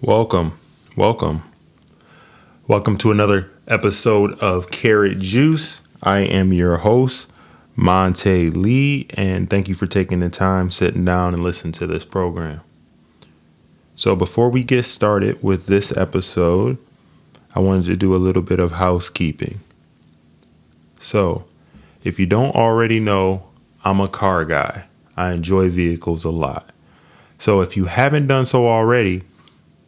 Welcome, welcome, welcome to another episode of Carrot Juice. I am your host, Monte Lee, and thank you for taking the time, sitting down and listening to this program. So before we get started with this episode, I wanted to do a little bit of housekeeping. So if you don't already know, I'm a car guy. I enjoy vehicles a lot. So if you haven't done so already,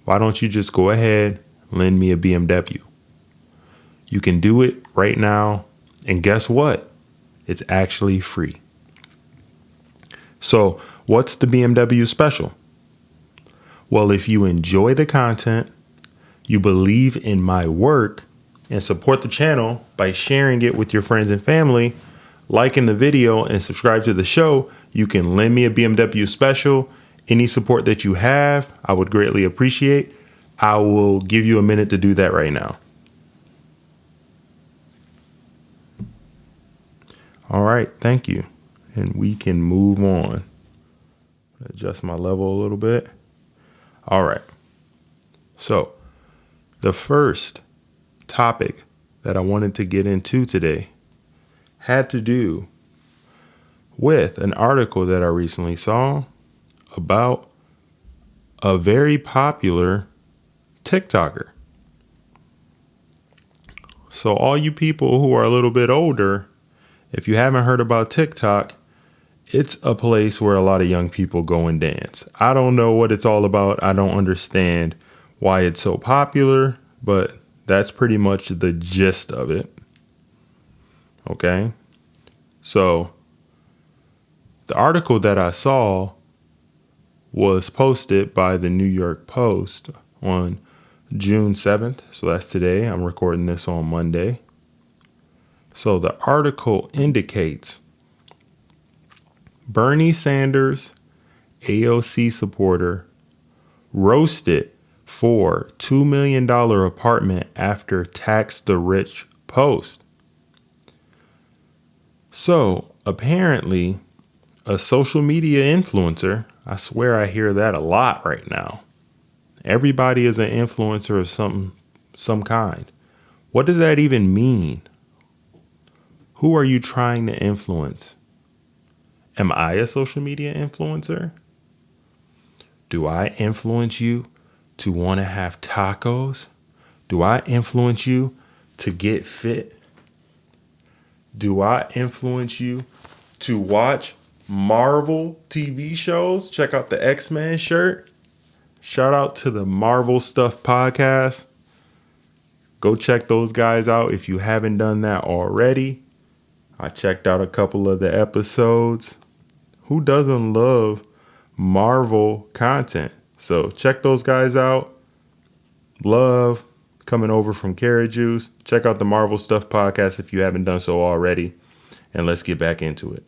why don't you just go ahead, lend me a BMW? You can do it right now, and guess what? It's actually free. So what's the BMW special? Well, if you enjoy the content, you believe in my work, and support the channel by sharing it with your friends and family, liking the video, and subscribe to the show, you can lend me a BMW special. Any support that you have, I would greatly appreciate. I will give you a minute to do that right now. All right, thank you. And we can move on. Adjust my level a little bit. All right. So the first topic that I wanted to get into today had to do with an article that I recently saw about a very popular TikToker. So all you people who are a little bit older, if you haven't heard about TikTok, it's a place where a lot of young people go and dance. I don't know what it's all about. I don't understand why it's so popular, but that's pretty much the gist of it. Okay. So the article that I saw was posted by the New York Post on June 7th. So that's today. I'm recording this on Monday. So the article indicates Bernie Sanders, AOC supporter, roasted for $2 million apartment after tax the rich post. So apparently a social media influencer, I swear I hear that a lot right now. Everybody is an influencer of some kind. What does that even mean? Who are you trying to influence? Am I a social media influencer? Do I influence you to want to have tacos? Do I influence you to get fit? Do I influence you to watch Marvel TV shows? Check out the X-Men shirt. Shout out to the Marvel Stuff podcast. Go check those guys out if you haven't done that already. I checked out a couple of the episodes. Who doesn't love Marvel content? So check those guys out. Love coming over from Carrot Juice. Check out the Marvel Stuff podcast if you haven't done so already. And let's get back into it.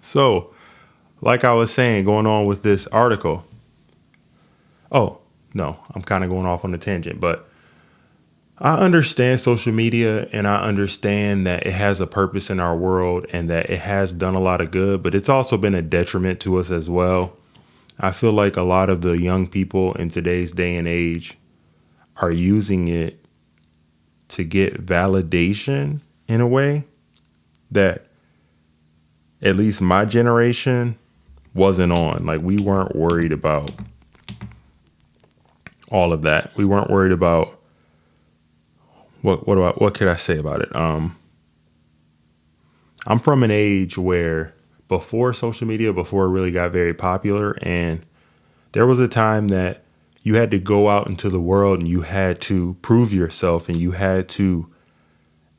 So, like I was saying, going on with this article. Oh, no, I'm kind of going off on a tangent, but I understand social media and I understand that it has a purpose in our world and that it has done a lot of good, but it's also been a detriment to us as well. I feel like a lot of the young people in today's day and age are using it to get validation in a way that at least my generation wasn't on. Like, we weren't worried about all of that. We weren't worried about what could I say about it? I'm from an age where before social media, before it really got very popular, and there was a time that you had to go out into the world and you had to prove yourself and you had to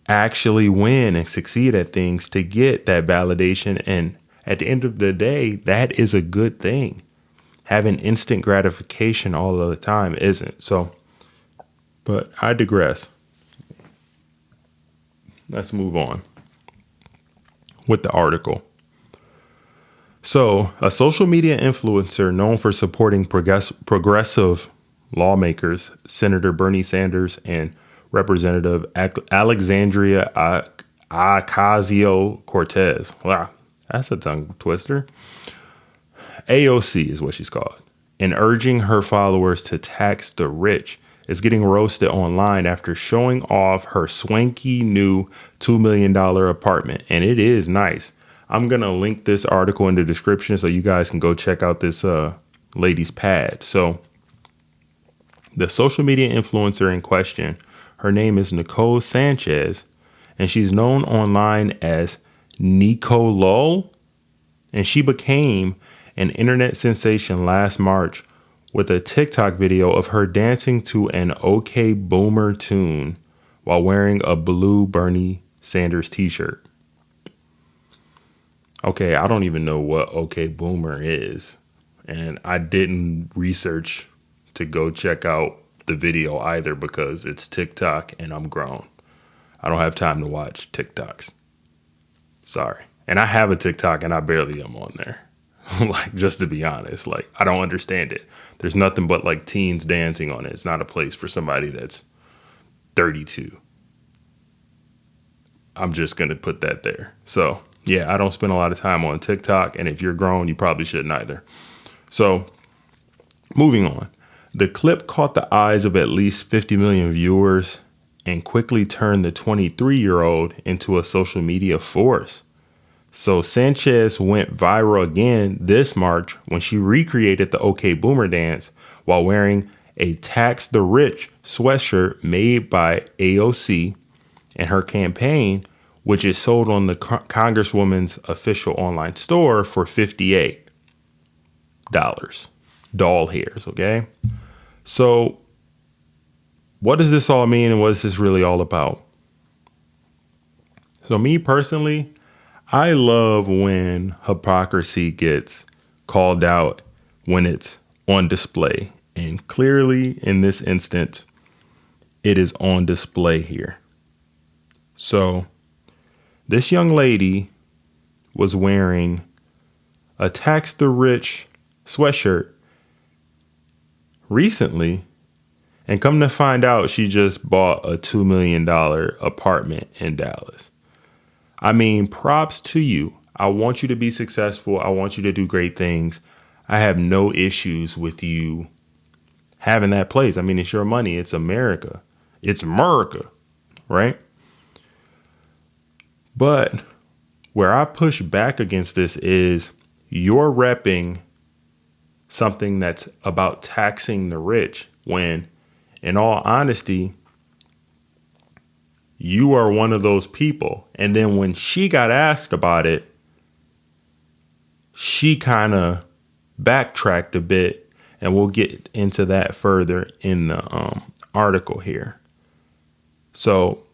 actually win and succeed at things to get that validation. And at the end of the day, that is a good thing. Having instant gratification all of the time isn't. So, but I digress. Let's move on with the article. So, a social media influencer known for supporting progressive lawmakers, Senator Bernie Sanders and Representative Alexandria Ocasio-Cortez. Wow, that's a tongue twister. AOC is what she's called. and urging her followers to tax the rich, is getting roasted online after showing off her swanky new $2 million apartment. And it is nice. I'm going to link this article in the description so you guys can go check out this lady's pad. So the social media influencer in question, her name is Nicole Sanchez, and she's known online as Neekolul. And she became an internet sensation last March with a TikTok video of her dancing to an OK Boomer tune while wearing a blue Bernie Sanders t-shirt. Okay, I don't even know what OK Boomer is. And I didn't research to go check out the video either because it's TikTok and I'm grown. I don't have time to watch TikToks. Sorry. And I have a TikTok and I barely am on there. Like, just to be honest, like, I don't understand it. There's nothing but like teens dancing on it. It's not a place for somebody that's 32. I'm just going to put that there. So, yeah, I don't spend a lot of time on TikTok. And if you're grown, you probably shouldn't either. So, moving on. The clip caught the eyes of at least 50 million viewers and quickly turned the 23-year-old into a social media force. So Sanchez went viral again this March when she recreated the OK Boomer dance while wearing a Tax the Rich sweatshirt made by AOC and her campaign, which is sold on the Congresswoman's official online store for $58. Doll hairs, okay? So what does this all mean and what is this really all about? So me personally, I love when hypocrisy gets called out when it's on display. And clearly, in this instance, it is on display here. So this young lady was wearing a Tax the Rich sweatshirt recently. And come to find out, she just bought a $2 million apartment in Dallas. I mean, props to you. I want you to be successful. I want you to do great things. I have no issues with you having that place. I mean, it's your money. It's America. It's America, right? But where I push back against this is you're repping something that's about taxing the rich when, in all honesty, you are one of those people. And then when she got asked about it, she kind of backtracked a bit. And we'll get into that further in the article here. So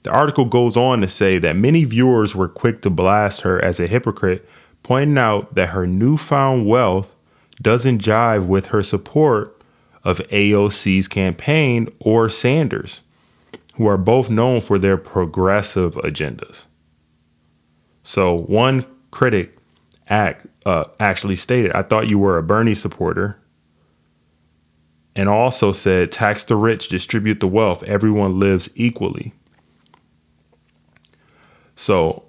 the article goes on to say that many viewers were quick to blast her as a hypocrite, pointing out that her newfound wealth doesn't jive with her support of AOC's campaign or Sanders, who are both known for their progressive agendas. So one critic actually stated, "I thought you were a Bernie supporter," and also said, "Tax the rich, distribute the wealth. Everyone lives equally." So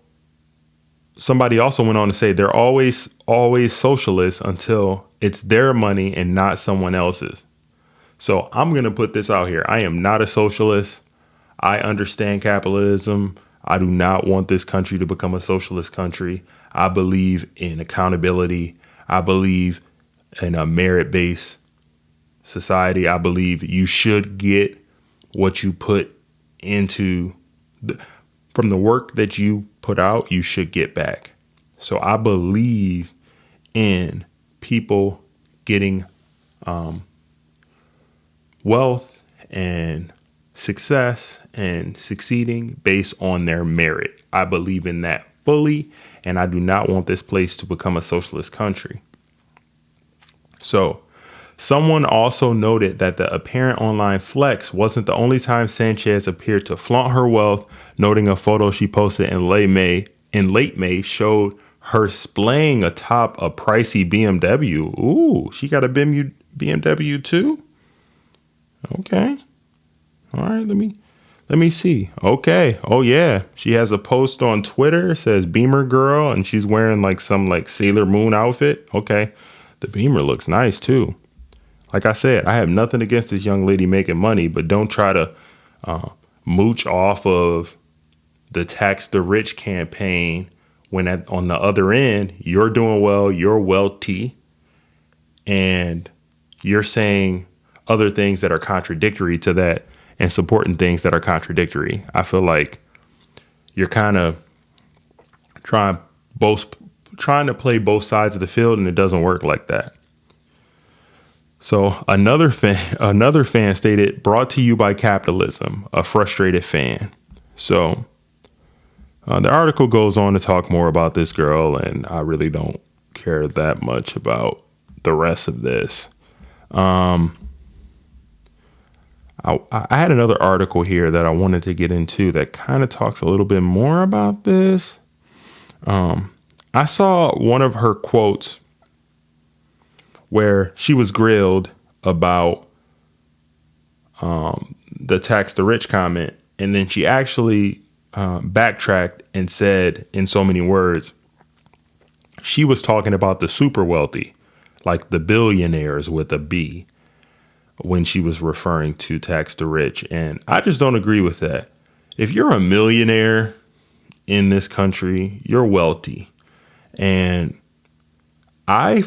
somebody also went on to say they're always socialists until it's their money and not someone else's. So I'm going to put this out here. I am not a socialist. I understand capitalism. I do not want this country to become a socialist country. I believe in accountability. I believe in a merit-based society. I believe you should get what you put into from the work that you put out, you should get back. So I believe in people getting wealth and success and succeeding based on their merit. I believe in that fully, and I do not want this place to become a socialist country. So someone also noted that the apparent online flex wasn't the only time Sanchez appeared to flaunt her wealth, noting a photo she posted in late May showed her splaying atop a pricey BMW. Ooh, she got a BMW too? Okay. All right, let me see. Okay. Oh yeah. She has a post on Twitter, says Beamer Girl, and she's wearing like some like Sailor Moon outfit. Okay. The Beamer looks nice too. Like I said, I have nothing against this young lady making money, but don't try to mooch off of the tax the rich campaign when on the other end, you're doing well, you're wealthy, and you're saying other things that are contradictory to that and supporting things that are contradictory. I feel like you're kind of trying to play both sides of the field, and it doesn't work like that. So another fan stated, "Brought to you by capitalism, a frustrated fan." So the article goes on to talk more about this girl, and I really don't care that much about the rest of this. I had another article here that I wanted to get into that kind of talks a little bit more about this. I saw one of her quotes where she was grilled about the tax the rich comment, and then she actually backtracked and said in so many words, she was talking about the super wealthy, like the billionaires with a B, when she was referring to tax the rich. And I just don't agree with that. If you're a millionaire in this country, you're wealthy. And I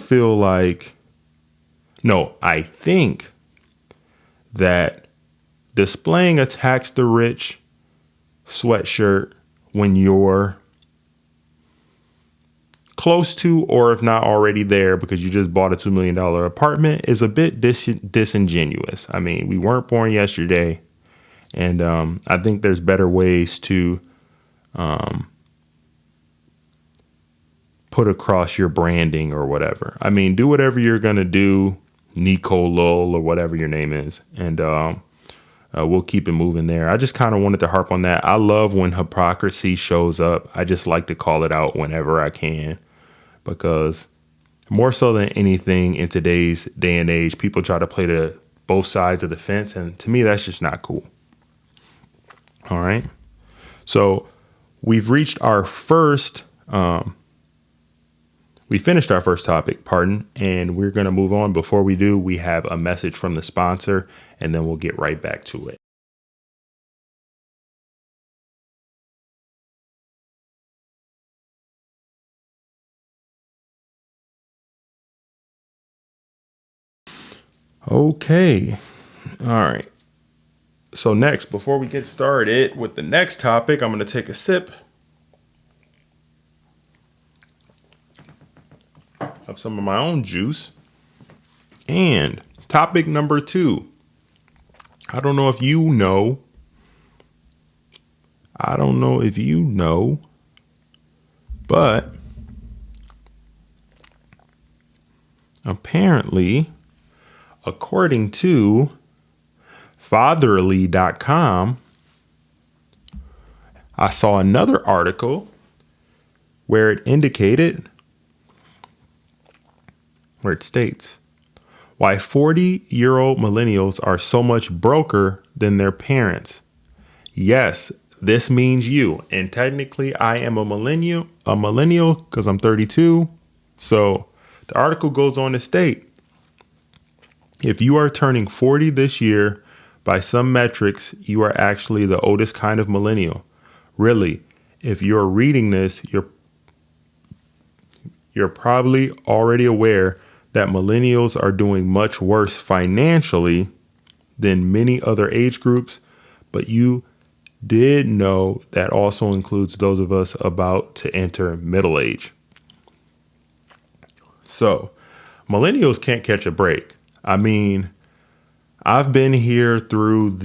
think that displaying a tax the rich sweatshirt when you're close to, or if not already there because you just bought a $2 million apartment, is a bit disingenuous. I mean, we weren't born yesterday, and I think there's better ways to put across your branding or whatever. I mean, do whatever you're going to do, Neekolul or whatever your name is, and we'll keep it moving there. I just kind of wanted to harp on that. I love when hypocrisy shows up. I just like to call it out whenever I can, because more so than anything in today's day and age, people try to play the both sides of the fence. And to me, that's just not cool. All right. So we've reached our first, we finished our first topic, and we're going to move on. Before we do, we have a message from the sponsor, and then we'll get right back to it. Okay. All right. So next, before we get started with the next topic, I'm going to take a sip of some of my own juice. And topic number 2. I don't know if you know, but apparently, according to fatherly.com, I saw another article where it states why 40-year-old millennials are so much broker than their parents. Yes, this means you. And technically, I am a millennial because I'm 32. So the article goes on to state, if you are turning 40 this year, by some metrics, you are actually the oldest kind of millennial. Really, if you're reading this, you're probably already aware that millennials are doing much worse financially than many other age groups, but you did know that also includes those of us about to enter middle age. So, millennials can't catch a break. I mean, I've been here through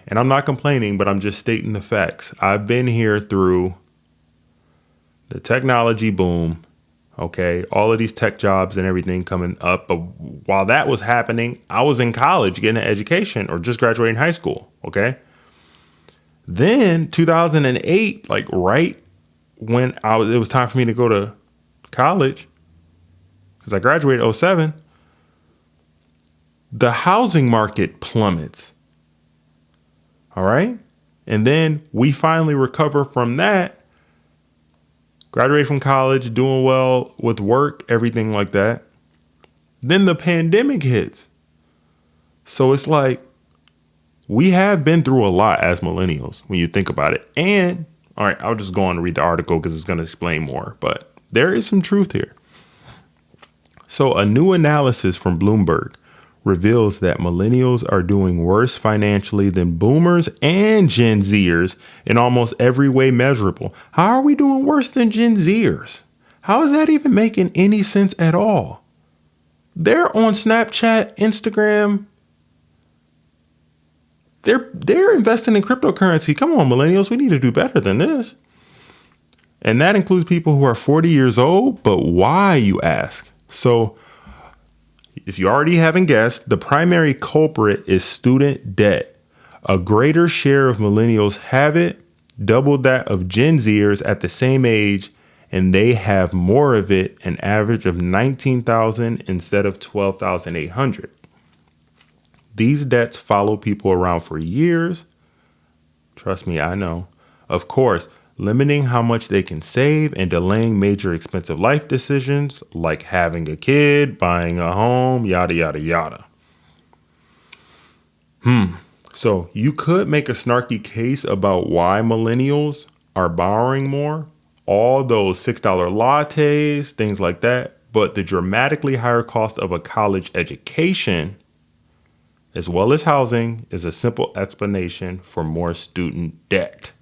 and I'm not complaining, but I'm just stating the facts. I've been here through the technology boom, okay? All of these tech jobs and everything coming up. But while that was happening, I was in college getting an education or just graduating high school, okay? Then 2008, like right when it was time for me to go to college, because I graduated 2007, the housing market plummets. All right. And then we finally recover from that, graduate from college, doing well with work, everything like that. Then the pandemic hits. So it's like we have been through a lot as millennials when you think about it. And all right, I'll just go on and read the article because it's going to explain more. But there is some truth here. So a new analysis from Bloomberg reveals that millennials are doing worse financially than boomers and Gen Zers in almost every way measurable. How are we doing worse than Gen Zers? How is that even making any sense at all? They're on Snapchat, Instagram. They're investing in cryptocurrency. Come on, millennials, we need to do better than this. And that includes people who are 40 years old. But why, you ask? So if you already haven't guessed, the primary culprit is student debt. A greater share of millennials have it, double that of Gen Zers at the same age, and they have more of it, an average of $19,000 instead of $12,800. These debts follow people around for years. Trust me, I know. Of course, limiting how much they can save and delaying major expensive life decisions like having a kid, buying a home, yada, yada, yada. So you could make a snarky case about why millennials are borrowing more. All those $6 lattes, things like that. But the dramatically higher cost of a college education, as well as housing, is a simple explanation for more student debt.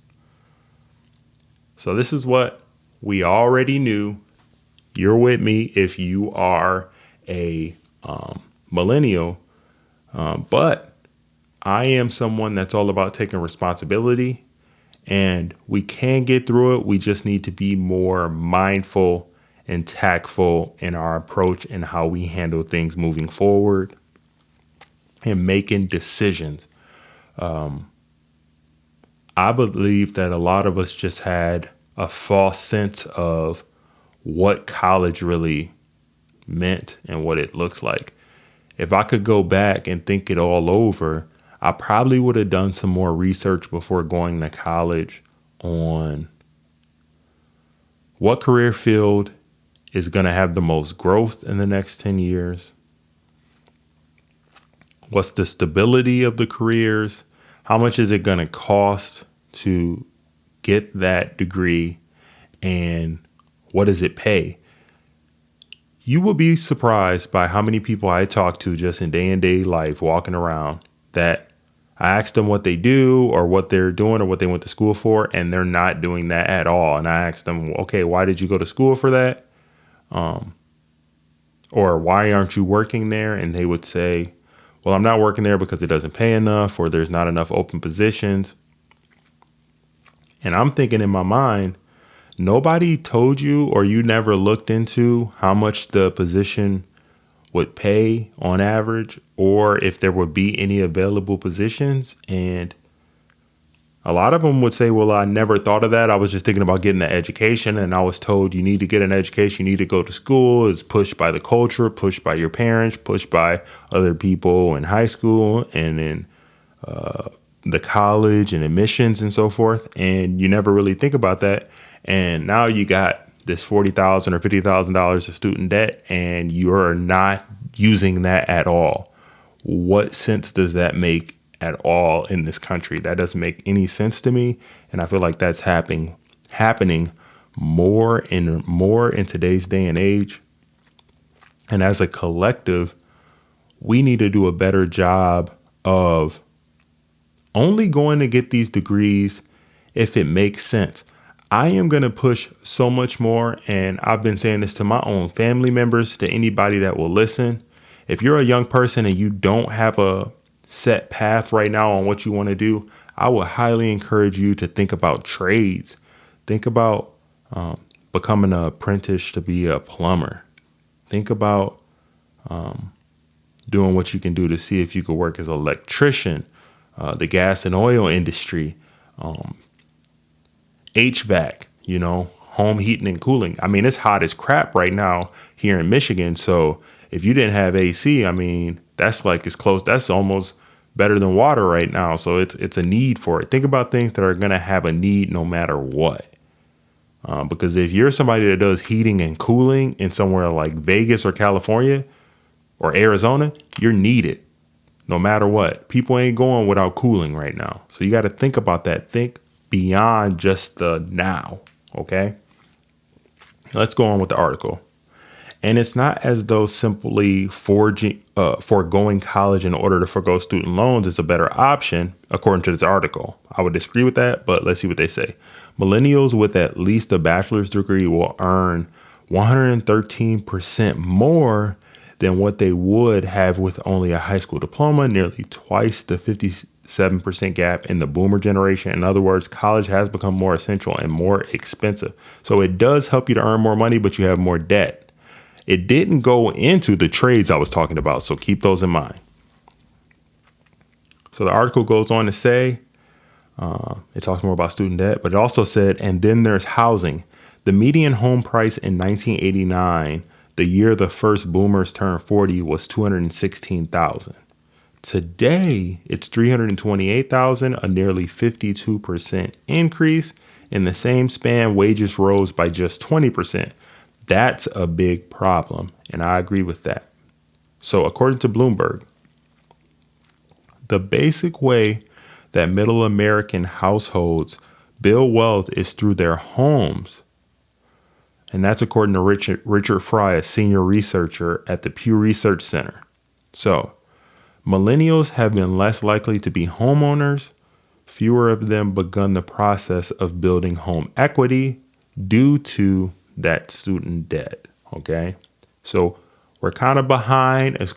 So this is what we already knew. You're with me if you are a millennial, but I am someone that's all about taking responsibility, and we can get through it. We just need to be more mindful and tactful in our approach and how we handle things moving forward and making decisions. I believe that a lot of us just had a false sense of what college really meant and what it looks like. If I could go back and think it all over, I probably would have done some more research before going to college on what career field is going to have the most growth in the next 10 years. What's the stability of the careers? How much is it going to cost to get that degree? And what does it pay? You will be surprised by how many people I talk to just in day-to-day life walking around that I asked them what they do or what they're doing or what they went to school for, and they're not doing that at all. And I asked them, okay, why did you go to school for that? Or why aren't you working there? And they would say, well, I'm not working there because it doesn't pay enough or there's not enough open positions. And I'm thinking in my mind, nobody told you or you never looked into how much the position would pay on average or if there would be any available positions. And a lot of them would say, well, I never thought of that. I was just thinking about getting the education. And I was told you need to get an education. You need to go to school. It's pushed by the culture, pushed by your parents, pushed by other people in high school and in the college and admissions and so forth. And you never really think about that. And now you got this $40,000 or $50,000 of student debt and you're not using that at all. What sense does that make at all in this country? That doesn't make any sense to me. And I feel like that's happening more and more in today's day and age. And as a collective, we need to do a better job of only going to get these degrees if it makes sense. I am going to push so much more. And I've been saying this to my own family members, to anybody that will listen. If you're a young person and you don't have a set path right now on what you want to do, I would highly encourage you to think about trades. Think about becoming an apprentice to be a plumber. Think about doing what you can do to see if you could work as an electrician, the gas and oil industry, HVAC, home heating and cooling. I mean, it's hot as crap right now here in Michigan. So if you didn't have AC, I mean, that's like as close. That's almost better than water right now. So it's a need for it. Think about things that are going to have a need no matter what. Because if you're somebody that does heating and cooling in somewhere like Vegas or California, or Arizona, you're needed no matter what. People ain't going without cooling right now. So you got to think about that. Think beyond just the now. Okay. Let's go on with the article. And it's not as though simply foregoing college in order to forgo student loans is a better option, according to this article. I would disagree with that, but let's see what they say. Millennials with at least a bachelor's degree will earn 113% more than what they would have with only a high school diploma, nearly twice the 57% gap in the boomer generation. In other words, college has become more essential and more expensive. So it does help you to earn more money, but you have more debt. It didn't go into the trades I was talking about, so keep those in mind. So the article goes on to say, it talks more about student debt, but it also said, and then there's housing. The median home price in 1989, the year the first boomers turned 40, was $216,000. Today, it's $328,000, a nearly 52% increase. In the same span, wages rose by just 20%. That's a big problem, and I agree with that. So according to Bloomberg, the basic way that middle American households build wealth is through their homes. And that's according to Richard Fry, a senior researcher at the Pew Research Center. So millennials have been less likely to be homeowners. Fewer of them begun the process of building home equity due to that student debt. Okay. So we're kind of behind as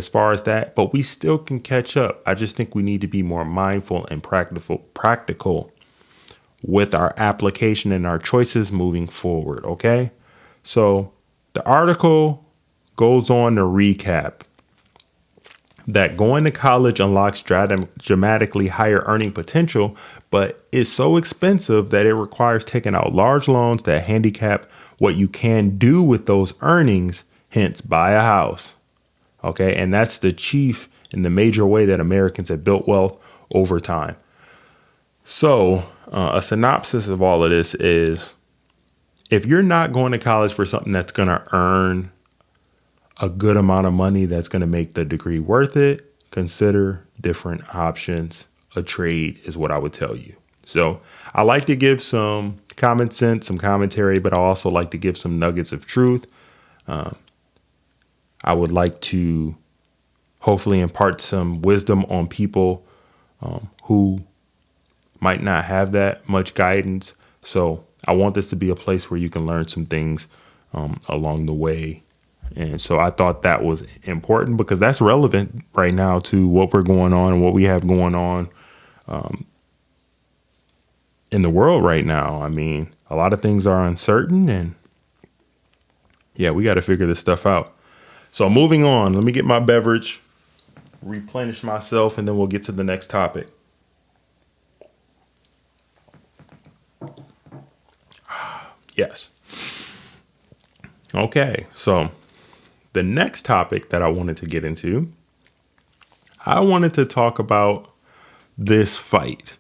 far as that, but we still can catch up. I just think we need to be more mindful and practical with our application and our choices moving forward. Okay. So the article goes on to recap that going to college unlocks dramatically higher earning potential, but it's so expensive that it requires taking out large loans that handicap what you can do with those earnings, hence buy a house. Okay, and that's the chief and the major way that Americans have built wealth over time. So a synopsis of all of this is, if you're not going to college for something that's going to earn a good amount of money that's going to make the degree worth it, consider different options. A trade is what I would tell you. So I like to give some common sense, some commentary, but I also like to give some nuggets of truth. I would like to hopefully impart some wisdom on people who might not have that much guidance. So I want this to be a place where you can learn some things along the way. And so I thought that was important because that's relevant right now to what we're going on and what we have going on in the world right now. I mean, a lot of things are uncertain, and yeah, we got to figure this stuff out. So moving on, let me get my beverage, replenish myself, and then we'll get to the next topic. Yes. Okay, so the next topic that I wanted to get into, I wanted to talk about this fight.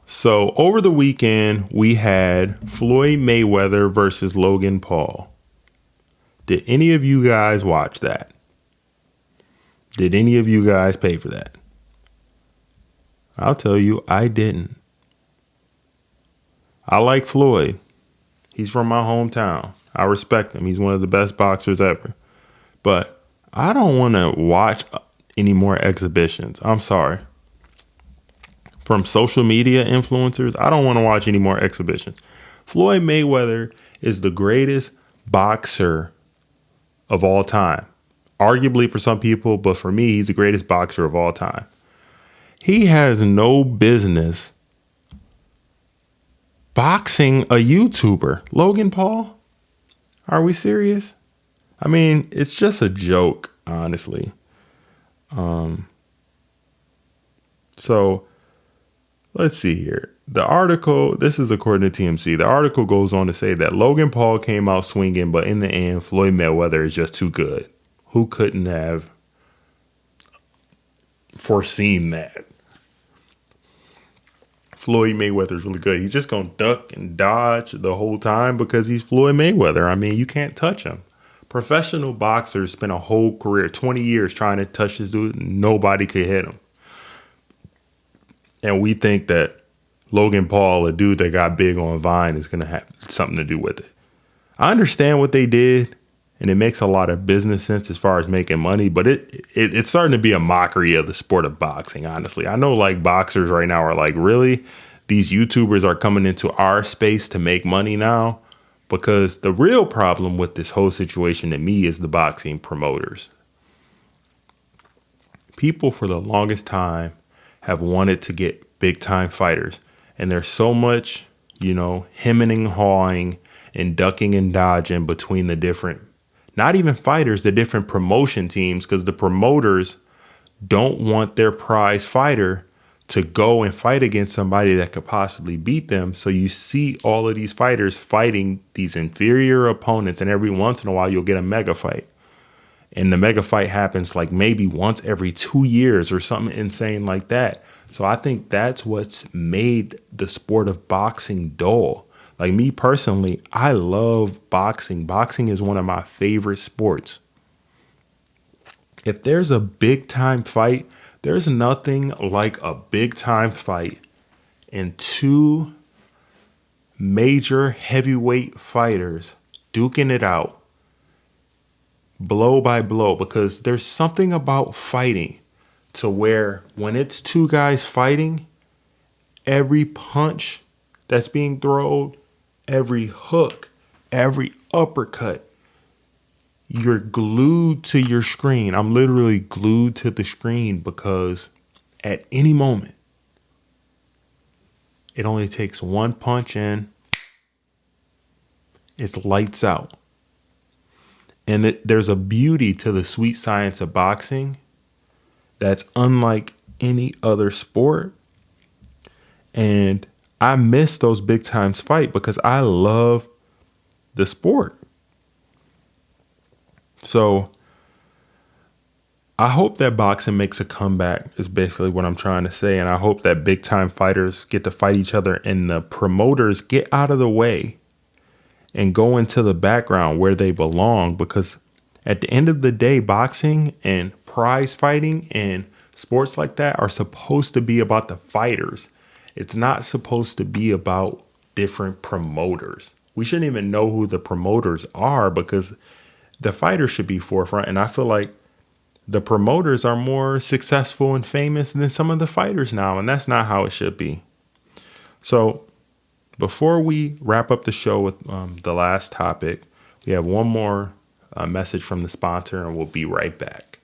So over the weekend, we had Floyd Mayweather versus Logan Paul. Did any of you guys watch that? Did any of you guys pay for that? I'll tell you, I didn't. I like Floyd. He's from my hometown. I respect him. He's one of the best boxers ever. But I don't want to watch any more exhibitions. I'm sorry. From social media influencers, I don't want to watch any more exhibitions. Floyd Mayweather is the greatest boxer of all time. Arguably for some people, but for me, he's the greatest boxer of all time. He has no business boxing a YouTuber. Logan Paul? Are we serious? I mean, it's just a joke, honestly. So let's see here. The article, this is according to TMC. The article goes on to say that Logan Paul came out swinging, but in the end, Floyd Mayweather is just too good. Who couldn't have foreseen that? Floyd Mayweather's really good. He's just going to duck and dodge the whole time because he's Floyd Mayweather. I mean, you can't touch him. Professional boxers spend a whole career, 20 years trying to touch this dude. Nobody could hit him. And we think that Logan Paul, a dude that got big on Vine, is going to have something to do with it. I understand what they did, and it makes a lot of business sense as far as making money, but it's starting to be a mockery of the sport of boxing, honestly. I know like boxers right now are like, really? These YouTubers are coming into our space to make money now? Because the real problem with this whole situation to me is the boxing promoters. People for the longest time have wanted to get big time fighters. And there's so much, hemming and hawing and ducking and dodging between the different, not even fighters, the different promotion teams, because the promoters don't want their prize fighter to go and fight against somebody that could possibly beat them. So you see all of these fighters fighting these inferior opponents, and every once in a while you'll get a mega fight. And the mega fight happens like maybe once every 2 years or something insane like that. So I think that's what's made the sport of boxing dull. Like me personally, I love boxing. Boxing is one of my favorite sports. If there's a big time fight, there's nothing like a big time fight and two major heavyweight fighters duking it out blow by blow, because there's something about fighting to where when it's two guys fighting, every punch that's being thrown, every hook, every uppercut, you're glued to your screen. I'm literally glued to the screen because at any moment, it only takes one punch and it's lights out. And there's a beauty to the sweet science of boxing that's unlike any other sport. And I miss those big times fight because I love the sport. So I hope that boxing makes a comeback is basically what I'm trying to say. And I hope that big time fighters get to fight each other and the promoters get out of the way and go into the background where they belong, because at the end of the day, boxing and prize fighting and sports like that are supposed to be about the fighters. It's not supposed to be about different promoters. We shouldn't even know who the promoters are because the fighters should be forefront. And I feel like the promoters are more successful and famous than some of the fighters now, and that's not how it should be. So before we wrap up the show with the last topic, we have one more message from the sponsor, and we'll be right back.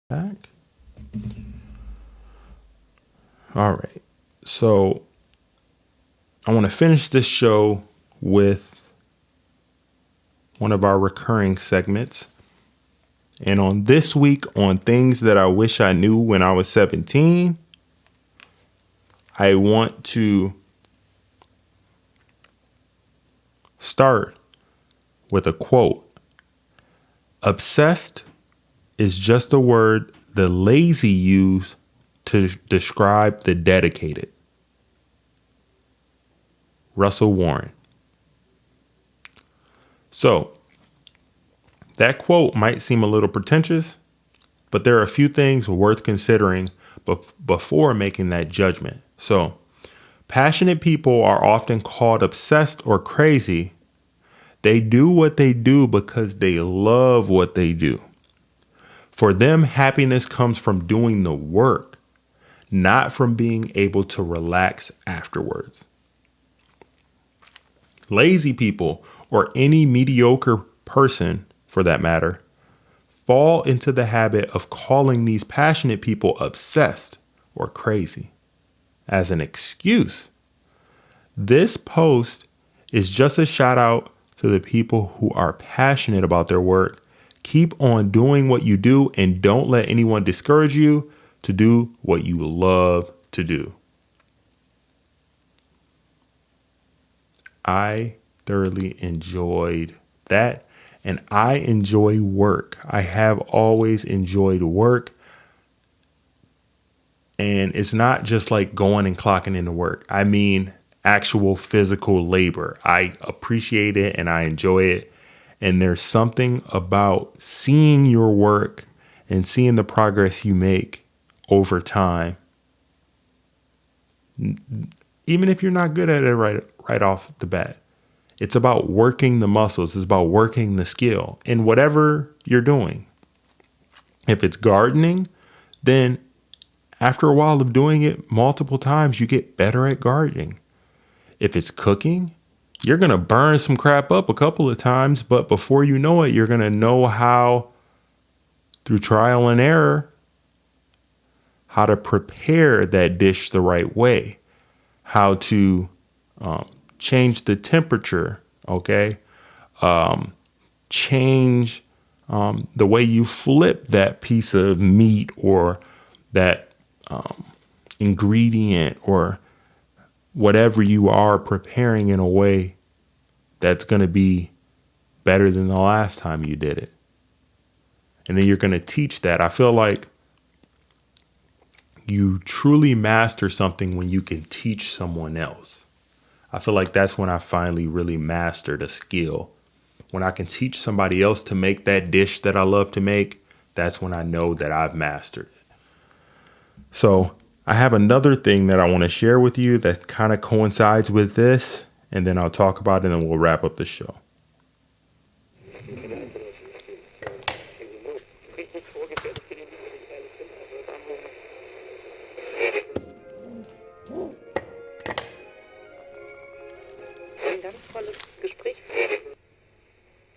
Back. All right. So I want to finish this show with one of our recurring segments. And on this week, on things that I wish I knew when I was 17, I want to start with a quote. Obsessed is just a word the lazy use to describe the dedicated. Russell Warren. So, that quote might seem a little pretentious, but there are a few things worth considering before making that judgment. So, passionate people are often called obsessed or crazy. They do what they do because they love what they do. For them, happiness comes from doing the work, not from being able to relax afterwards. Lazy people, or any mediocre person for that matter, fall into the habit of calling these passionate people obsessed or crazy as an excuse. This post is just a shout out to the people who are passionate about their work. Keep on doing what you do and don't let anyone discourage you to do what you love to do. I thoroughly enjoyed that, and I enjoy work. I have always enjoyed work. And it's not just like going and clocking into work. I mean, actual physical labor. I appreciate it and I enjoy it. And there's something about seeing your work and seeing the progress you make over time, even if you're not good at it right off the bat. It's about working the muscles. It's about working the skill in whatever you're doing. If it's gardening, then after a while of doing it multiple times, you get better at gardening. If it's cooking, you're going to burn some crap up a couple of times, but before you know it, you're going to know how, through trial and error, how to prepare that dish the right way, how to change the temperature, okay? Change the way you flip that piece of meat or that ingredient or whatever you are preparing in a way that's going to be better than the last time you did it. And then you're going to teach that. I feel like you truly master something when you can teach someone else. I feel like that's when I finally really mastered a skill. When I can teach somebody else to make that dish that I love to make, that's when I know that I've mastered it. So I have another thing that I want to share with you that kind of coincides with this, and then I'll talk about it and we'll wrap up the show.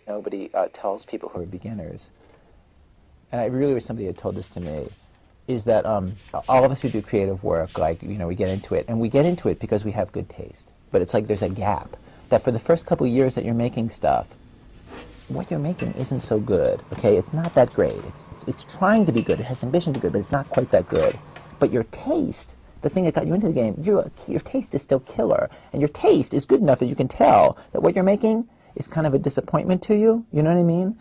Nobody tells people who are beginners, and I really wish somebody had told this to me, is that all of us who do creative work, like, we get into it, and we get into it because we have good taste. But it's like there's a gap, that for the first couple of years that you're making stuff, what you're making isn't so good, okay? It's not that great. It's trying to be good. It has ambition to be good, but it's not quite that good. But your taste, the thing that got you into the game, your taste is still killer. And your taste is good enough that you can tell that what you're making is kind of a disappointment to you. You know what I mean?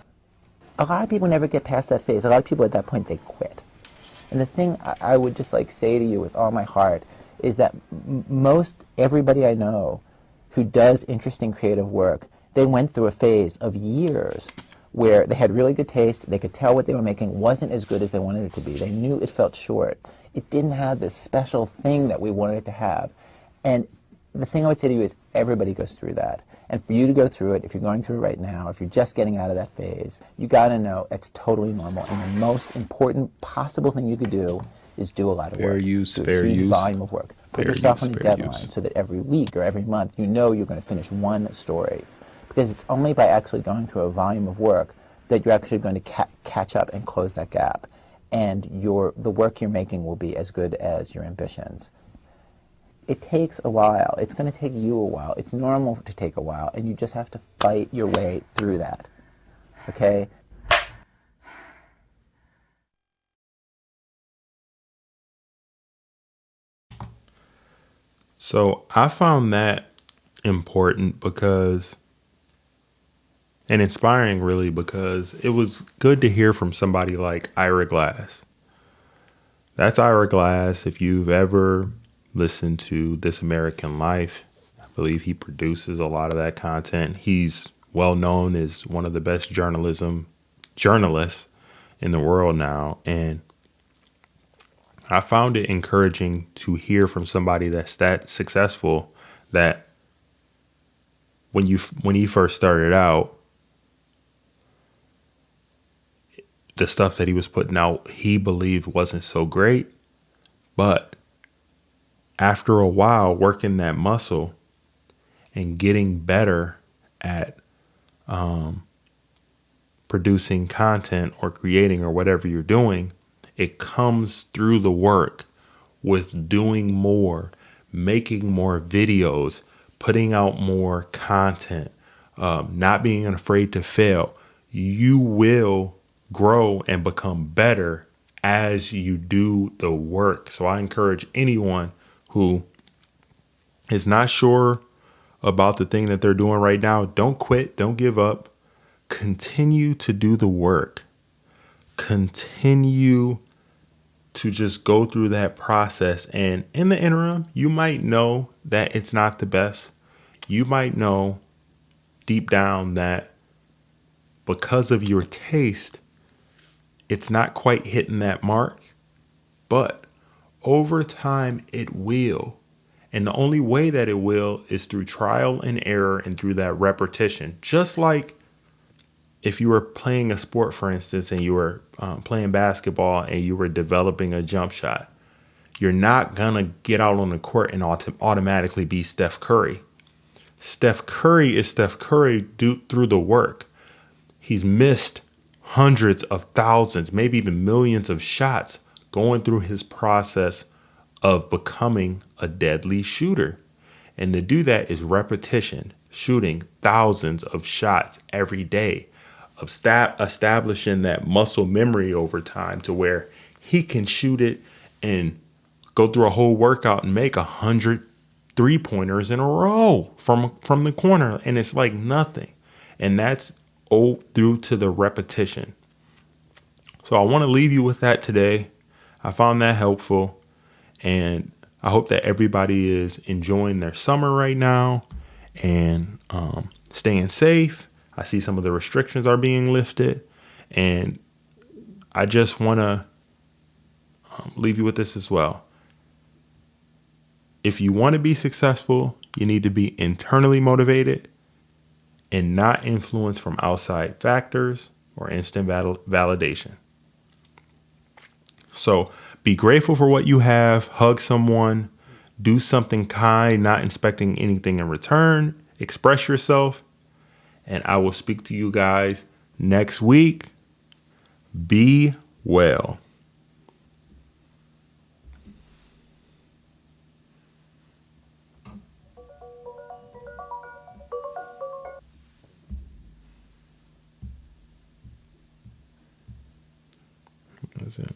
A lot of people never get past that phase. A lot of people at that point, they quit. And the thing I would just like say to you with all my heart is that most everybody I know who does interesting creative work, they went through a phase of years where they had really good taste. They could tell what they were making wasn't as good as they wanted it to be. They knew it felt short. It didn't have this special thing that we wanted it to have. And the thing I would say to you is everybody goes through that. And for you to go through it, if you're going through it right now, if you're just getting out of that phase, you got to know it's totally normal. And the most important possible thing you could do is do a lot of work. Do a huge volume of work. Put yourself on a deadline so that every week or every month you know you're going to finish one story. Because it's only by actually going through a volume of work that you're actually going to catch up and close that gap. And the work you're making will be as good as your ambitions. It takes a while. It's going to take you a while. It's normal to take a while, and you just have to fight your way through that. Okay? So I found that important and inspiring really, because it was good to hear from somebody like Ira Glass. That's Ira Glass. If you've ever listened to This American Life, I believe he produces a lot of that content. He's well known as one of the best journalists in the world now. And I found it encouraging to hear from somebody that's that successful, that when he first started out, the stuff that he was putting out, he believed wasn't so great. But after a while, working that muscle and getting better at producing content or creating or whatever you're doing, it comes through the work with doing more, making more videos, putting out more content, not being afraid to fail. You will grow and become better as you do the work. So I encourage anyone who is not sure about the thing that they're doing right now, don't quit, don't give up. Continue to do the work. Continue to just go through that process. And in the interim, you might know that it's not the best. You might know deep down that because of your taste, it's not quite hitting that mark. But over time, it will. And the only way that it will is through trial and error and through that repetition. Just like if you were playing a sport, for instance, and you were playing basketball and you were developing a jump shot, you're not going to get out on the court and automatically be Steph Curry. Steph Curry is Steph Curry through the work. He's missed hundreds of thousands, maybe even millions of shots going through his process of becoming a deadly shooter. And to do that is repetition, shooting thousands of shots every day, of establishing that muscle memory over time to where he can shoot it and go through a whole workout and make 100 3-pointers in a row from the corner. And it's like nothing. And that's through to the repetition. So I want to leave you with that today. I found that helpful. And I hope that everybody is enjoying their summer right now and staying safe. I see some of the restrictions are being lifted. And I just want to leave you with this as well. If you want to be successful, you need to be internally motivated and not influenced from outside factors or instant validation. So be grateful for what you have, hug someone, do something kind, not expecting anything in return, express yourself, and I will speak to you guys next week. Be well. That's it.